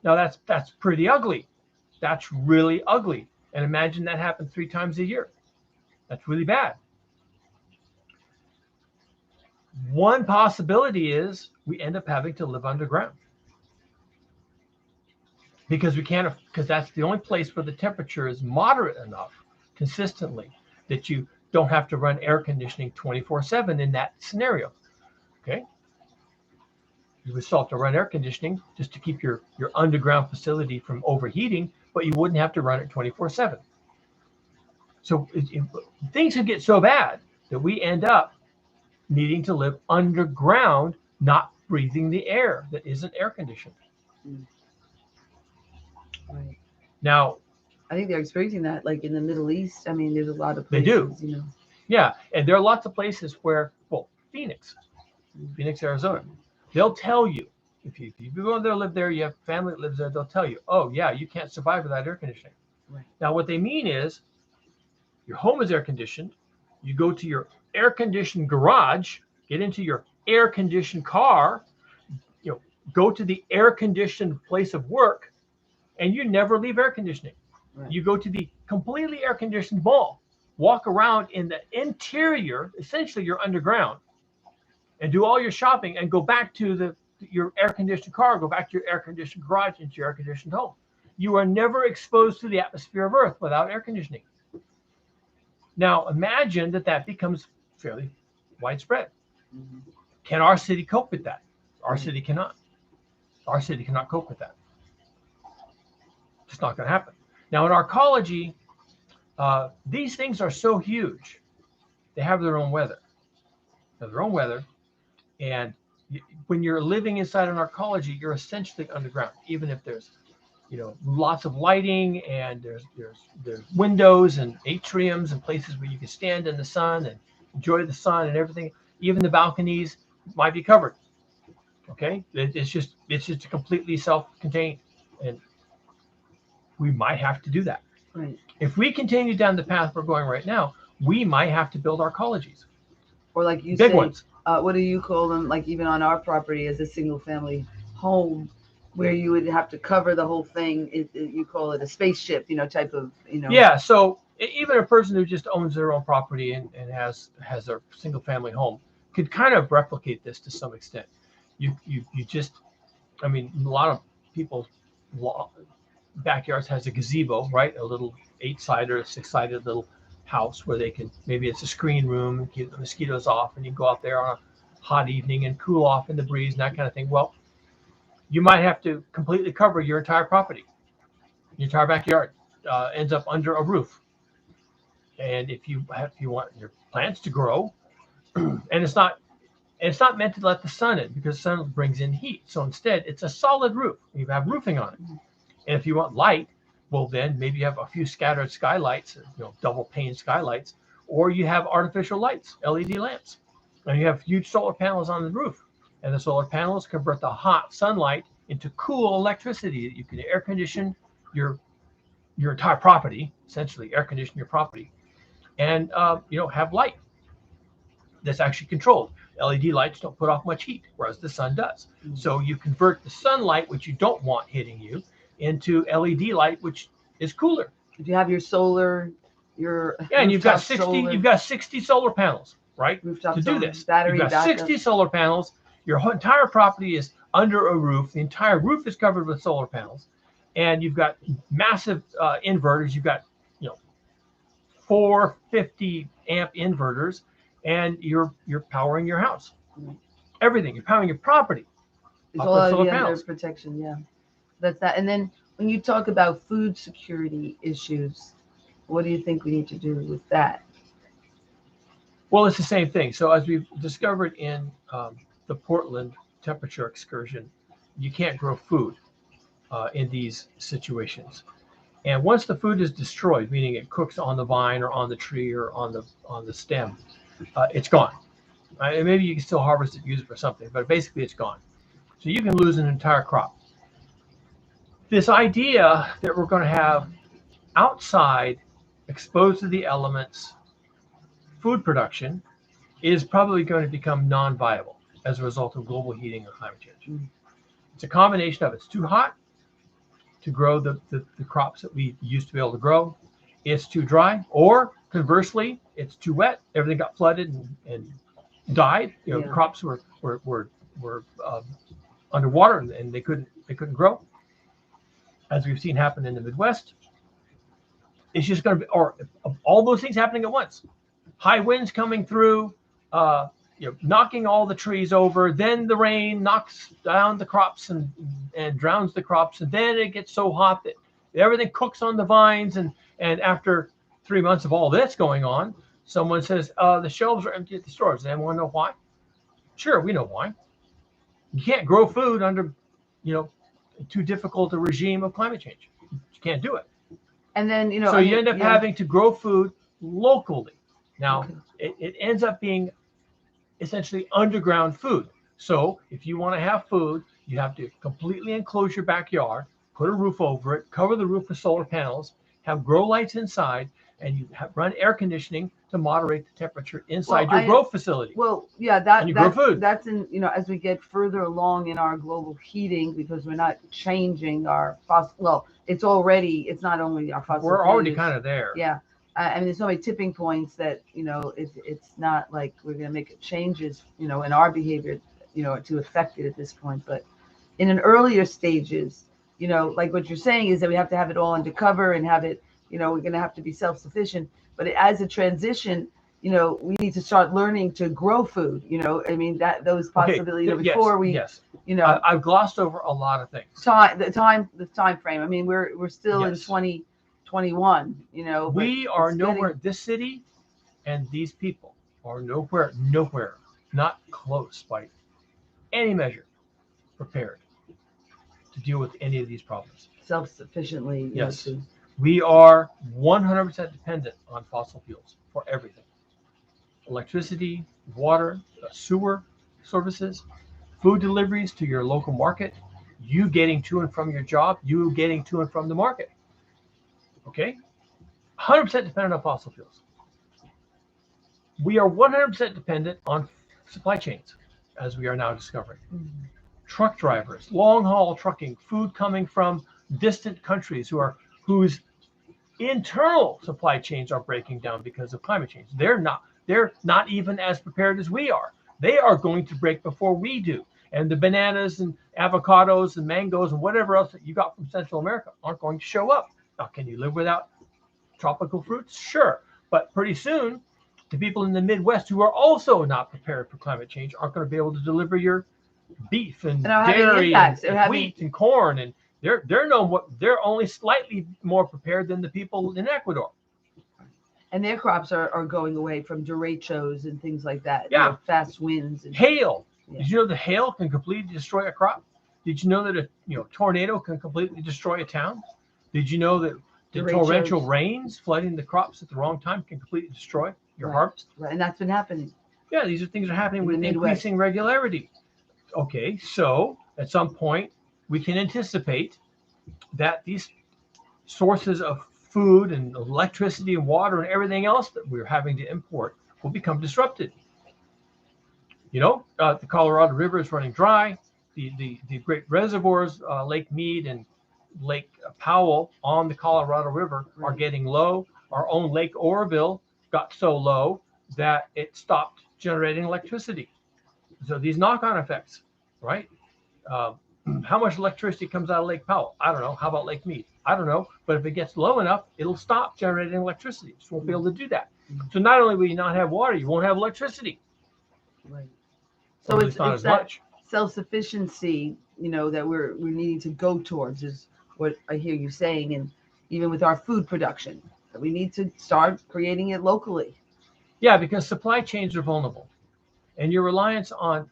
Speaker 2: Now that's pretty ugly. That's really ugly. And imagine that happened 3 times a year. That's really bad. One possibility is we end up having to live underground. Because that's the only place where the temperature is moderate enough consistently that you don't have to run air conditioning 24/7 in that scenario. Okay? You would still have to run air conditioning just to keep your underground facility from overheating, but you wouldn't have to run it 24/7. So things could get so bad that we end up needing to live underground, not breathing the air that isn't air conditioned.
Speaker 1: Right.
Speaker 2: Now,
Speaker 1: I think they're experiencing that, like in the Middle East. I mean, there's a lot of
Speaker 2: They
Speaker 1: places,
Speaker 2: do.
Speaker 1: you know.
Speaker 2: Yeah, and there are lots of places where, well, Phoenix, Arizona, they'll tell you, if you go there, live there, you have family that lives there, they'll tell you, oh, yeah, you can't survive without air conditioning.
Speaker 1: Right.
Speaker 2: Now, what they mean is your home is air conditioned. You go to your air conditioned garage, get into your air conditioned car, go to the air conditioned place of work, and you never leave air conditioning.
Speaker 1: Right.
Speaker 2: You go to the completely air conditioned mall, walk around in the interior, essentially you're underground, and do all your shopping and go back to your air conditioned car, go back to your air conditioned garage, into your air conditioned home. You are never exposed to the atmosphere of Earth without air conditioning. Now, imagine that becomes fairly widespread.
Speaker 1: Mm-hmm.
Speaker 2: Can our city cope with that? Our city cannot. Our city cannot cope with that. It's not going to happen. Now, in arcology, these things are so huge. They have their own weather. They have their own weather. And when you're living inside an arcology, you're essentially underground, even if there's lots of lighting and there's windows and atriums and places where you can stand in the sun and enjoy the sun and everything. Even the balconies might be covered. Okay, it's just completely self-contained, and we might have to do that.
Speaker 1: Right.
Speaker 2: If we continue down the path we're going right now, we might have to build arcologies.
Speaker 1: Or like you
Speaker 2: Big
Speaker 1: say,
Speaker 2: ones.
Speaker 1: what do you call them? Like even on our property as a single family home, where you would have to cover the whole thing. You call it a spaceship, type of.
Speaker 2: Yeah. So even a person who just owns their own property and has a single family home could kind of replicate this to some extent. You just, I mean, a lot of people's backyards has a gazebo, right? A little 8-sided or 6-sided little house where they can, maybe it's a screen room and keep the mosquitoes off, and you go out there on a hot evening and cool off in the breeze and that kind of thing. Well, you might have to completely cover your entire property. Your entire backyard ends up under a roof. And if you want your plants to grow, and it's not meant to let the sun in, because the sun brings in heat. So instead, it's a solid roof. You have roofing on it. And if you want light, well, then maybe you have a few scattered skylights, double pane skylights, or you have artificial lights, LED lamps, and you have huge solar panels on the roof. And the solar panels convert the hot sunlight into cool electricity that you can air condition your entire property, essentially air condition your property, and have light that's actually controlled. LED lights don't put off much heat, whereas the sun does. So you convert the sunlight, which you don't want hitting you, into LED light, which is cooler.
Speaker 1: If you have your solar,
Speaker 2: and you've got 60 solar panels, right?
Speaker 1: Rooftop
Speaker 2: to do
Speaker 1: solar,
Speaker 2: this.
Speaker 1: battery
Speaker 2: You've got
Speaker 1: backup.
Speaker 2: 60 solar panels. Your entire property is under a roof. The entire roof is covered with solar panels, and you've got massive inverters. You've got 450 amp inverters, and you're powering your house. Everything. You're powering your property.
Speaker 1: It's all under protection. Yeah, that's that. And then when you talk about food security issues, what do you think we need to do with that?
Speaker 2: Well, it's the same thing. So as we've discovered in the Portland temperature excursion, you can't grow food in these situations. And once the food is destroyed, meaning it cooks on the vine or on the tree or on the stem, it's gone. And maybe you can still harvest it, use it for something, but basically it's gone. So you can lose an entire crop. This idea that we're going to have outside, exposed to the elements, food production is probably going to become non-viable as a result of global heating and climate change. It's a combination of it's too hot to grow the crops that we used to be able to grow. It's too dry, or conversely, it's too wet. Everything got flooded and died. The crops were underwater and they couldn't grow, as we've seen happen in the Midwest. It's just going to be, or all those things happening at once. High winds coming through, knocking all the trees over. Then the rain knocks down the crops and drowns the crops. And then it gets so hot that everything cooks on the vines. And after 3 months of all this going on, someone says, the shelves are empty at the stores. Does anyone know why? Sure, we know why. You can't grow food under, too difficult a regime of climate change. You can't do it.
Speaker 1: And then,
Speaker 2: so you end up having to grow food locally. Now, it ends up being essentially underground food. So if you want to have food, you have to completely enclose your backyard, put a roof over it, cover the roof with solar panels, have grow lights inside, and you run air conditioning to moderate the temperature inside your grow facility.
Speaker 1: Well, yeah, that's in, as we get further along in our global heating, because we're not changing our fossil. Well, it's not only our fossil.
Speaker 2: We're already kind of there.
Speaker 1: Yeah. I mean, there's so many tipping points that, it's not like we're going to make changes, in our behavior, to affect it at this point. But in an earlier stages, like what you're saying is that we have to have it all under cover and have it, we're going to have to be self-sufficient. But as a transition, we need to start learning to grow food, I mean, those possibilities before
Speaker 2: yes. I've glossed over a lot of things.
Speaker 1: The time frame. I mean, we're still in 2021,
Speaker 2: we are nowhere. This city and these people are nowhere, not close by any measure prepared to deal with any of these problems.
Speaker 1: Self-sufficiently, you
Speaker 2: Yes.
Speaker 1: know,
Speaker 2: We are 100% dependent on fossil fuels for everything. Electricity, water, sewer services, food deliveries to your local market, you getting to and from your job, you getting to and from the market. Okay? 100% dependent on fossil fuels. We are 100% dependent on supply chains, as we are now discovering.
Speaker 1: Mhm.
Speaker 2: Truck drivers, long haul trucking, food coming from distant countries whose internal supply chains are breaking down because of climate change. They're not even as prepared as we are. They are going to break before we do. And the bananas and avocados and mangoes and whatever else that you got from Central America aren't going to show up. Now, can you live without tropical fruits? Sure. But pretty soon, the people in the Midwest who are also not prepared for climate change aren't going to be able to deliver your beef and
Speaker 1: are having
Speaker 2: dairy
Speaker 1: impacts.
Speaker 2: and
Speaker 1: They're having-
Speaker 2: wheat and corn, and they're only slightly more prepared than the people in Ecuador.
Speaker 1: And their crops are going away from derechos and things like that.
Speaker 2: Yeah.
Speaker 1: You know, fast winds. And,
Speaker 2: Hail.
Speaker 1: Yeah.
Speaker 2: Did you know that hail can completely destroy a crop? Did you know that a tornado can completely destroy a town? Did you know that the
Speaker 1: Derechos.
Speaker 2: torrential rains flooding the crops at the wrong time can completely destroy your
Speaker 1: Right.
Speaker 2: harvest?
Speaker 1: Right, and that's been happening.
Speaker 2: Yeah, these are things that are happening
Speaker 1: In the
Speaker 2: with
Speaker 1: Midwest.
Speaker 2: increasing regularity. Okay, so at some point we can anticipate that these sources of food and electricity and water and everything else that we're having to import will become disrupted. The Colorado River is running dry. The great reservoirs, Lake Mead and Lake Powell on the Colorado River are
Speaker 1: Right.
Speaker 2: getting low. Our own Lake Oroville got so low that it stopped generating electricity. So these knock-on effects, right? How much electricity comes out of Lake Powell? I don't know. How about Lake Mead? I don't know. But if it gets low enough, it'll stop generating electricity. It just won't be able to do that. So not only will you not have water, you won't have electricity.
Speaker 1: Right.
Speaker 2: Or
Speaker 1: So
Speaker 2: at
Speaker 1: it's
Speaker 2: least not
Speaker 1: it's
Speaker 2: as
Speaker 1: that
Speaker 2: much.
Speaker 1: self-sufficiency, that we're needing to go towards is what I hear you saying, and even with our food production, that we need to start creating it locally.
Speaker 2: Yeah, because supply chains are vulnerable. And your reliance on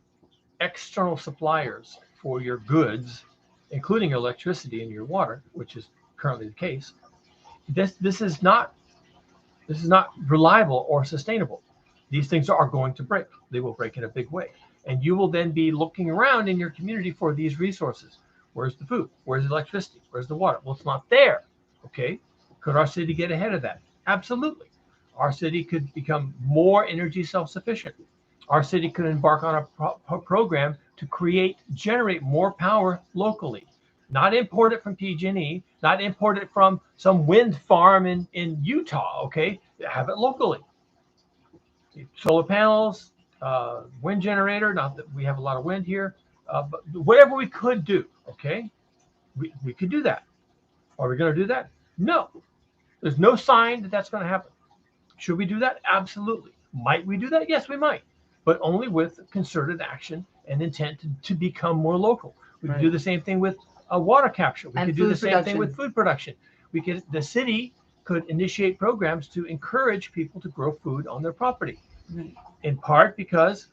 Speaker 2: external suppliers for your goods, including your electricity and your water, which is currently the case, this is not reliable or sustainable. These things are going to break. They will break in a big way. And you will then be looking around in your community for these resources. Where's the food? Where's the electricity? Where's the water? Well, it's not there. Okay. Could our city get ahead of that? Absolutely. Our city could become more energy self-sufficient. Our city could embark on a program to generate more power locally, not import it from PG&E, not import it from some wind farm in Utah. Okay, have it locally. Solar panels, wind generator. Not that we have a lot of wind here, but whatever we could do. Okay, we could do that. Are we going to do that? No. There's no sign that that's going to happen. Should we do that? Absolutely. Might we do that? Yes, we might, but only with concerted action and intent to become more local. We could do the same thing with water capture. We
Speaker 1: And
Speaker 2: could do the
Speaker 1: food
Speaker 2: same thing
Speaker 1: production.
Speaker 2: with food production. The city could initiate programs to encourage people to grow food on their property.
Speaker 1: Right.
Speaker 2: In part because,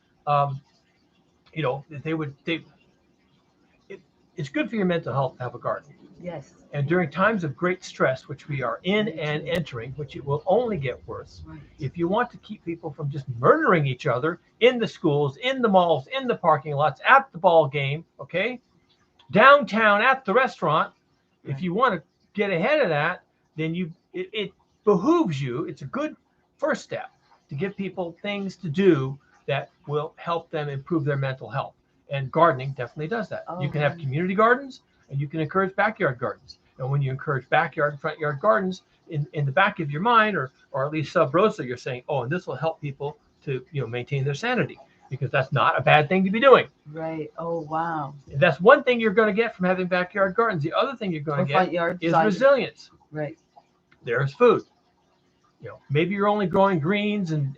Speaker 2: it's good for your mental health to have a garden.
Speaker 1: Yes.
Speaker 2: And during times of great stress, which we are in and entering, which it will only get worse,
Speaker 1: Right.
Speaker 2: if you want to keep people from just murdering each other in the schools, in the malls, in the parking lots, at the ball game, okay, downtown, at the restaurant, if you want to get ahead of that, then it behooves you. It's a good first step to give people things to do that will help them improve their mental health. And gardening definitely does that. You can have community gardens, and you can encourage backyard gardens. And when you encourage backyard and front yard gardens, in the back of your mind, or at least sub rosa, you're saying, oh, and this will help people to maintain their sanity, because that's not a bad thing to be doing.
Speaker 1: Right. Oh, wow.
Speaker 2: And that's one thing you're going to get from having backyard gardens. The other thing you're going to get is resilience.
Speaker 1: Right.
Speaker 2: There's food. Maybe you're only growing greens and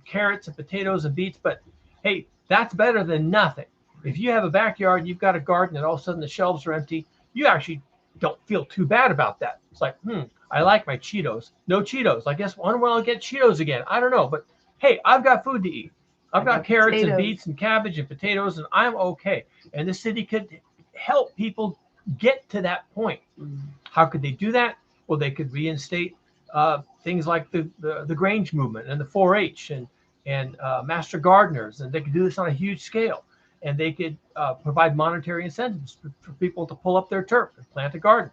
Speaker 2: carrots and potatoes and beets, but hey, that's better than nothing. If you have a backyard, you've got a garden, and all of a sudden the shelves are empty, you actually don't feel too bad about that. It's like, I like my Cheetos. No Cheetos. I guess when will I get Cheetos again? I don't know, but hey, I've got food to eat. I've got
Speaker 1: got
Speaker 2: carrots and
Speaker 1: potatoes.
Speaker 2: beets and cabbage and potatoes, and I'm okay. And the city could help people get to that point.
Speaker 1: Mm.
Speaker 2: How could they do that? Well, they could reinstate things like the Grange movement and the 4-H and master gardeners, and they could do this on a huge scale. And they could provide monetary incentives for people to pull up their turf and plant a garden.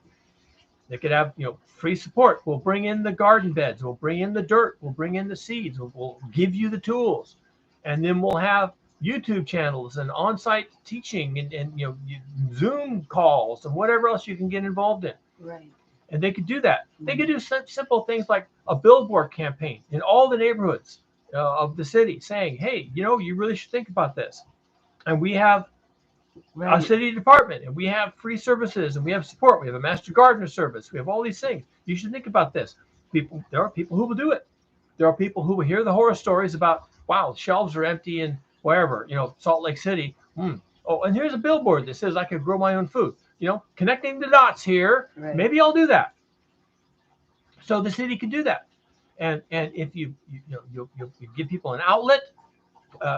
Speaker 2: They could have, free support. We'll bring in the garden beds. We'll bring in the dirt. We'll bring in the seeds. We'll give you the tools, and then we'll have YouTube channels and on-site teaching and Zoom calls and whatever else you can get involved in.
Speaker 1: Right.
Speaker 2: And they could do that. They could do such simple things like a billboard campaign in all the neighborhoods of the city, saying, "Hey, you really should think about this." And we have a city department, and we have free services, and we have support. We have a master gardener service. We have all these things. You should think about this. There are people who will do it. There are people who will hear the horror stories about, wow, shelves are empty in wherever, Salt Lake City. Oh, and here's a billboard that says I could grow my own food. Connecting the dots here.
Speaker 1: Right.
Speaker 2: Maybe I'll do that. So the city could do that. And if you give people an outlet,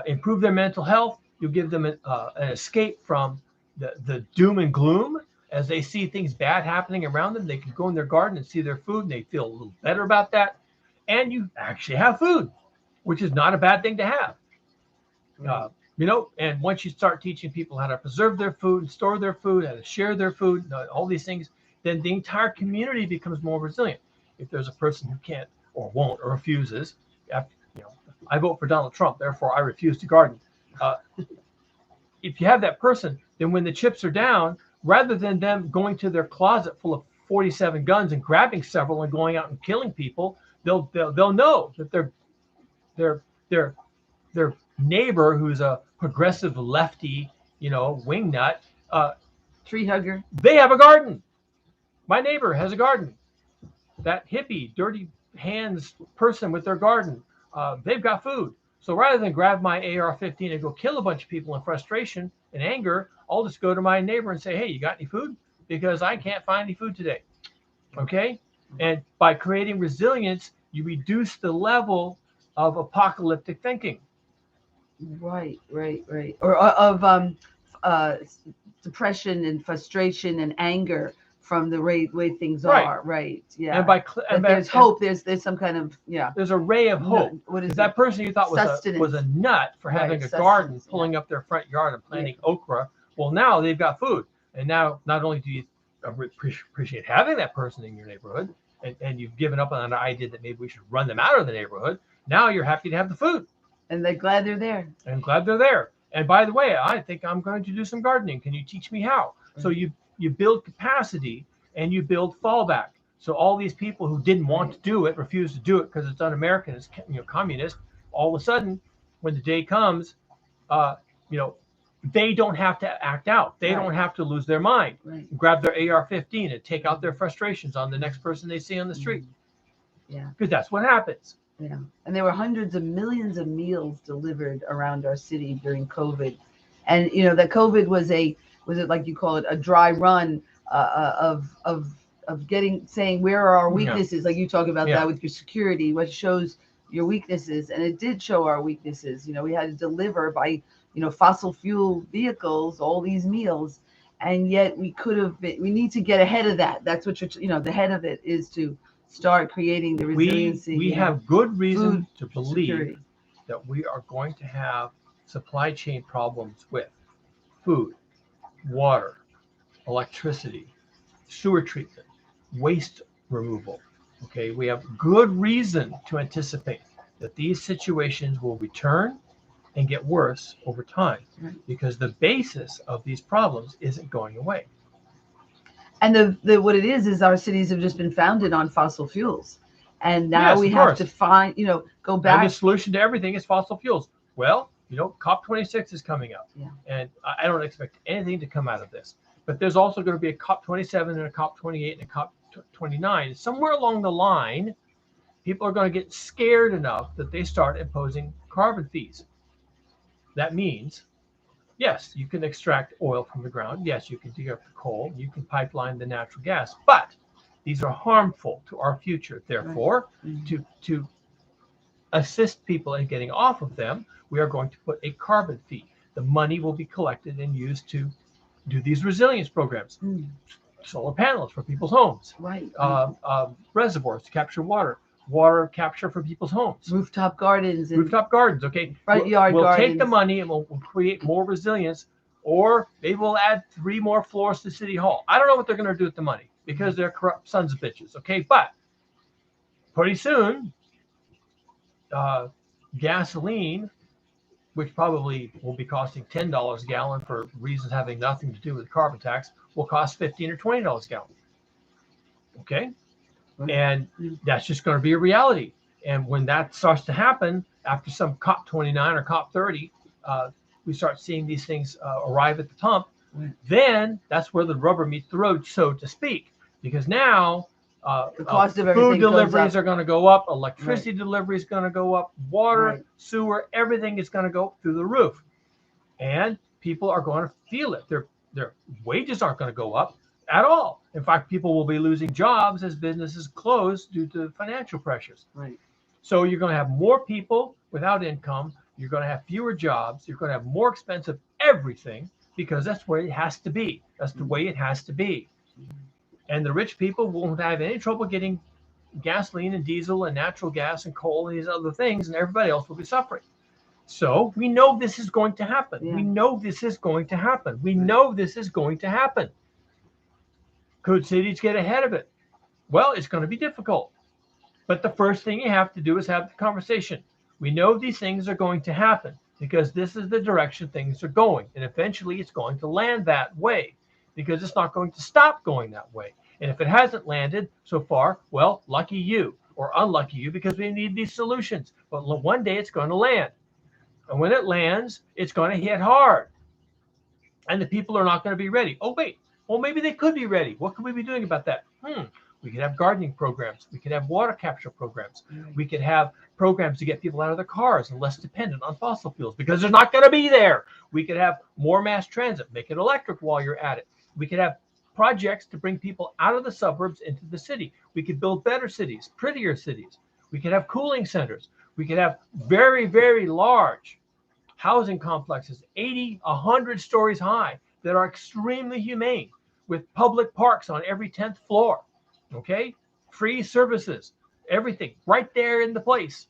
Speaker 2: improve their mental health, you'll give them an escape from the doom and gloom. As they see things bad happening around them, they can go in their garden and see their food, and they feel a little better about that. And you actually have food, which is not a bad thing to have. And once you start teaching people how to preserve their food, and store their food, how to share their food, all these things, then the entire community becomes more resilient. If there's a person who can't or won't or refuses, I vote for Donald Trump, therefore I refuse to garden. If you have that person, then when the chips are down, rather than them going to their closet full of 47 guns and grabbing several and going out and killing people, they'll know that their neighbor, who's a progressive lefty, wingnut,
Speaker 1: tree hugger,
Speaker 2: they have a garden. My neighbor has a garden. That hippie, dirty hands person with their garden, they've got food. So rather than grab my AR-15 and go kill a bunch of people in frustration and anger, I'll just go to my neighbor and say, "Hey, you got any food? Because I can't find any food today." Okay? And by creating resilience, you reduce the level of apocalyptic thinking.
Speaker 1: Right. Or of depression and frustration and anger from the way things are. Right. Yeah.
Speaker 2: And
Speaker 1: there's hope. There's some kind of
Speaker 2: There's a ray of hope.
Speaker 1: What is
Speaker 2: that person you thought was a nut for having a garden, pulling up their front yard and planting okra? Well, now they've got food, and now not only do you appreciate having that person in your neighborhood, and you've given up on an idea that maybe we should run them out of the neighborhood. Now you're happy to have the food,
Speaker 1: and they're glad they're there.
Speaker 2: And by the way, I think I'm going to do some gardening. Can you teach me how? Mm-hmm. So you build capacity and you build fallback. So all these people who didn't want to do it, refuse to do it because it's un-American, it's communist. All of a sudden, when the day comes, they don't have to act out. They don't have to lose their mind.
Speaker 1: Right.
Speaker 2: Grab their AR-15 and take out their frustrations on the next person they see on the street.
Speaker 1: Yeah.
Speaker 2: Because that's what happens.
Speaker 1: Yeah. And there were hundreds of millions of meals delivered around our city during COVID. And that COVID was it like you call it, a dry run of saying where are our weaknesses, like you talk about that with your security, what shows your weaknesses. And it did show our weaknesses. We had to deliver by fossil fuel vehicles all these meals, and yet we need to get ahead of that. That's what the head of it is, to start creating the resiliency.
Speaker 2: We have good reason to believe that we are going to have supply chain problems with food, water, electricity, sewer treatment, waste removal. Okay, we have good reason to anticipate that these situations will return and get worse over time, because the basis of these problems isn't going away.
Speaker 1: And what it is our cities have just been founded on fossil fuels, and now we have to find, go back.
Speaker 2: And the solution to everything is fossil fuels. Well, COP26 is coming up, and I don't expect anything to come out of this. But there's also going to be a COP27 and a COP28 and a COP29. Somewhere along the line, people are going to get scared enough that they start imposing carbon fees. That means, yes, you can extract oil from the ground. Yes, you can dig up the coal. You can pipeline the natural gas. But these are harmful to our future. Therefore, to assist people in getting off of them, we are going to put a carbon fee. The money will be collected and used to do these resilience programs.
Speaker 1: Mm.
Speaker 2: Solar panels for people's homes,
Speaker 1: Right.
Speaker 2: reservoirs to capture water capture for people's homes,
Speaker 1: Rooftop gardens and
Speaker 2: rooftop gardens. Okay,
Speaker 1: front yard
Speaker 2: we'll
Speaker 1: gardens.
Speaker 2: take the money and we'll create more resilience, or maybe we'll add 3 more floors to City Hall. I don't know what they're going to do with the money because they're corrupt sons of bitches. Okay, but pretty soon, gasoline, which probably will be costing $10 a gallon for reasons having nothing to do with carbon tax, will cost $15 or $20 a gallon. Okay? And that's just going to be a reality. And when that starts to happen, after some COP29 or COP30, we start seeing these things arrive at the pump, then that's where the rubber meets the road, so to speak. Because now
Speaker 1: the cost of
Speaker 2: food deliveries are going to go up, electricity delivery is going to go up, water, sewer, everything is going to go through the roof. And people are going to feel it. Their wages aren't going to go up at all. In fact, people will be losing jobs as businesses close due to financial pressures.
Speaker 1: Right.
Speaker 2: So you're going to have more people without income. You're going to have fewer jobs. You're going to have more expensive everything because that's where it has to be. That's the way it has to be. And the rich people won't have any trouble getting gasoline and diesel and natural gas and coal and these other things, and everybody else will be suffering. So we know this is going to happen.
Speaker 1: Yeah.
Speaker 2: We know this is going to happen. We know this is going to happen. Could cities get ahead of it? Well, it's going to be difficult. But the first thing you have to do is have the conversation. We know these things are going to happen because this is the direction things are going. And eventually it's going to land that way because it's not going to stop going that way. And if it hasn't landed so far, well, lucky you or unlucky you because we need these solutions. But one day it's going to land. And when it lands, it's going to hit hard. And the people are not going to be ready. Oh, wait. Well, maybe they could be ready. What could we be doing about that? We could have gardening programs. We could have water capture programs. We could have programs to get people out of their cars and less dependent on fossil fuels because they're not going to be there. We could have more mass transit. Make it electric while you're at it. We could have projects to bring people out of the suburbs into the city. We could build better cities, prettier cities. We could have cooling centers. We could have very, very large housing complexes, 80, 100 stories high, that are extremely humane, with public parks on every 10th floor. Okay? Free services, everything right there in the place.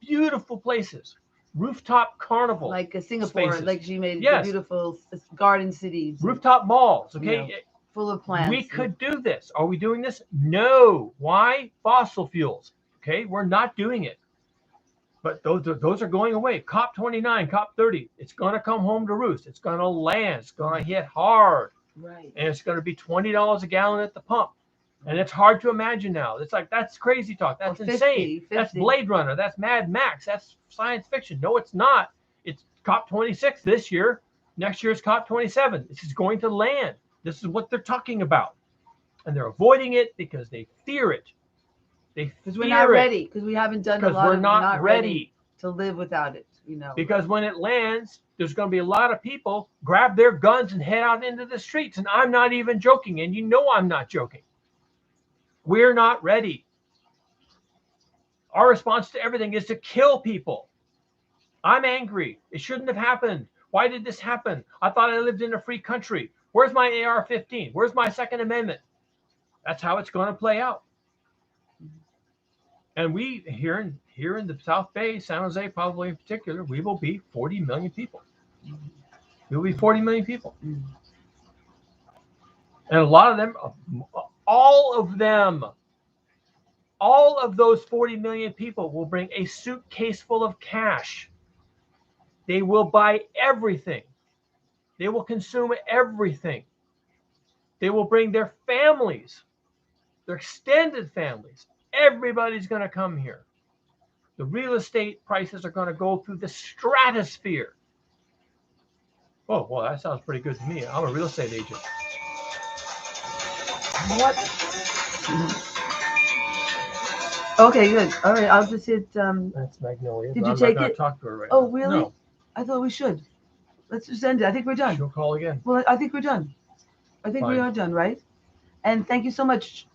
Speaker 2: Beautiful places. Rooftop carnival.
Speaker 1: Like Singapore,
Speaker 2: spaces.
Speaker 1: like she made the beautiful garden cities.
Speaker 2: Rooftop malls, okay?
Speaker 1: You know, full of plants.
Speaker 2: We could do this. Are we doing this? No. Why? Fossil fuels. Okay? We're not doing it. But those are going away. COP29, COP30, it's going to come home to roost. It's going to land. It's going to hit hard.
Speaker 1: Right.
Speaker 2: And it's going to be $20 a gallon at the pump. And it's hard to imagine now. It's like, that's crazy talk. That's
Speaker 1: 50.
Speaker 2: insane. That's Blade Runner. That's Mad Max. That's science fiction. No, it's not. It's COP26 this year. Next year is COP27. This is going to land. This is what they're talking about. And they're avoiding it because they fear it.
Speaker 1: Because we're not ready. Because we haven't done a lot.
Speaker 2: We're not ready
Speaker 1: to live without it. You know.
Speaker 2: Because when it lands, there's going to be a lot of people grab their guns and head out into the streets. And I'm not even joking. And you know I'm not joking. We're not ready. Our response to everything is to kill people. I'm angry. It shouldn't have happened. Why did this happen? I thought I lived in a free country. Where's my AR-15? Where's my Second Amendment? That's how it's going to play out. And we here in the South Bay, San Jose probably in particular, we will be 40 million people. We will be 40 million people. And a lot of them, all of those 40 million people will bring a suitcase full of cash. They will buy everything. They will consume everything. They will bring their families, their extended families. Everybody's going to come here. The real estate prices are going to go through the stratosphere. Oh, well, that sounds pretty good to me. I'm a real estate agent.
Speaker 1: What? Okay, good. All right, I'll just hit.
Speaker 2: That's Magnolia.
Speaker 1: Did you take it?
Speaker 2: Talk to her right
Speaker 1: Oh,
Speaker 2: now.
Speaker 1: really?
Speaker 2: No.
Speaker 1: I thought we should. Let's just end it. I think we're done.
Speaker 2: She'll call again.
Speaker 1: Well, I think we're done. I think we are done, right? And thank you so much,